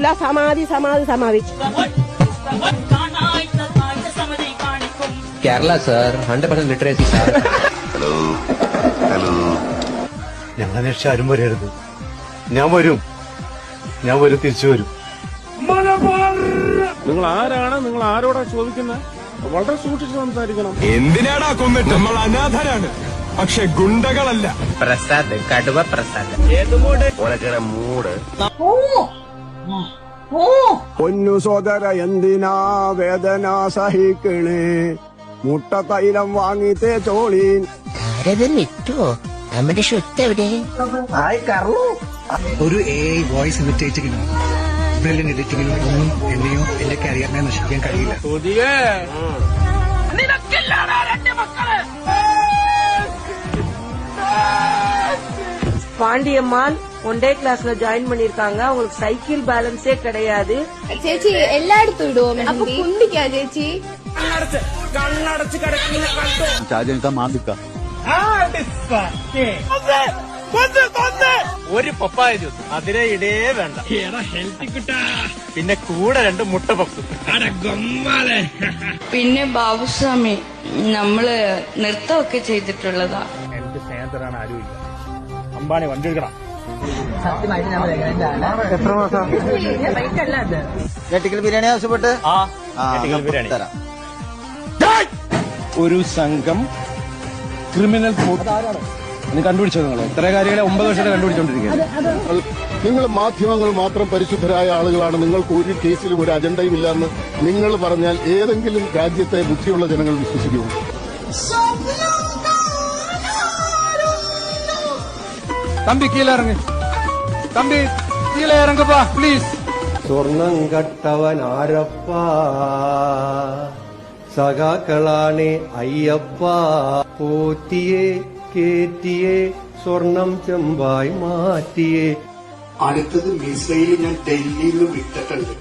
പറ്റൂല. സമാധി സമാധി സമാധി. Kerala sir 100% literacy sir. Hello ഞങ്ങൾ അന്വേഷിച്ച് ആരും വരരുത്. ഞാൻ വരും തിരിച്ചു വരും. നിങ്ങൾ ആരാണ്? നിങ്ങൾ ആരോടാ ചോദിക്കുന്നത്? വളരെ സൂക്ഷിച്ച് സംസാരിക്കണം. എന്തിനാടാ കൊന്നിട്ട്? നമ്മൾ അനാഥരാണ്, പക്ഷെ ഗുണ്ടകളല്ല. പ്രസാദ്, കടുവ പ്രസാദ്. മൂട് പൊന്നു സോദര എന്തിനാ വേദന സഹിക്കണേ, മുട്ട തൈലം വാങ്ങി തേച്ചോളീൻ. നമ്മുടെ ഷുത്ത് എവിടെ? ഒരു AI വോയിസ് ഇമിറ്റേറ്റിങ്ങിനും ബ്രില്യന്റ് എഡിറ്റിങ്ങിനും ഒന്നും എന്നെയോ എന്റെ കരിയറിനെ നശിപ്പിക്കാൻ കഴിയില്ല. பாண்டியம்மாள் ஒன் டே கிளாஸ்ல ஜாயின் பண்ணிருக்காங்க. அவங்களுக்கு சைக்கிள் பேலன்ஸே கிடையாது. ചേച്ചി എല്ലായിടത്തും ഇടുവോ മെഹന്തി? കുണ്ടിക്കാ ചേച്ചി? കണ്ണടച്ച് കിടക്കുന്ന ഒരു പപ്പായ ജ്യൂസ് അതിനെ ഇടേ വേണ്ട. പിന്നെ കൂടെ 2 മുട്ട പപ്സ്. പിന്നെ ബാബുസ്വാമി നമ്മള് നൃത്തമൊക്കെ ചെയ്തിട്ടുള്ളതാ. എന്റെ സ്നേഹത്തിലാണ് ആരുമില്ല. അമ്പാണി വണ്ടി എടുക്കണം. ബിരിയാണി ആവശ്യപ്പെട്ട് ബിരിയാണി ഒരു സംഘം ക്രിമിനൽ കണ്ടുപിടിച്ചത്. നിങ്ങൾ ഇത്ര കാര്യങ്ങളെ 9 വർഷത്തെ കണ്ടുപിടിച്ചോണ്ടിരിക്കുകയാണ്. നിങ്ങൾ മാധ്യമങ്ങൾ മാത്രം പരിശുദ്ധരായ ആളുകളാണ്, നിങ്ങൾക്ക് ഒരു കേസിലും ഒരു അജണ്ടയും ഇല്ലെന്ന് നിങ്ങൾ പറഞ്ഞാൽ ഏതെങ്കിലും രാജ്യത്തെ ബുദ്ധിയുള്ള ജനങ്ങൾ വിശ്വസിക്കുമോ? തമ്പി കീഴിലിറങ്ങ്, തമ്പി കീഴിലിറങ്ങപ്പാ പ്ലീസ്. സ്വർണം കട്ടവൻ ആരപ്പ, സഖാക്കളാണ് അയ്യപ്പ. പോറ്റിയെ കേറ്റിയെ സ്വർണം ചെമ്പായി മാറ്റിയെ. അടുത്തത് മിസൈൽ ഞാൻ ഡൽഹിയിൽ നിന്ന് വിട്ടിട്ടുണ്ട്.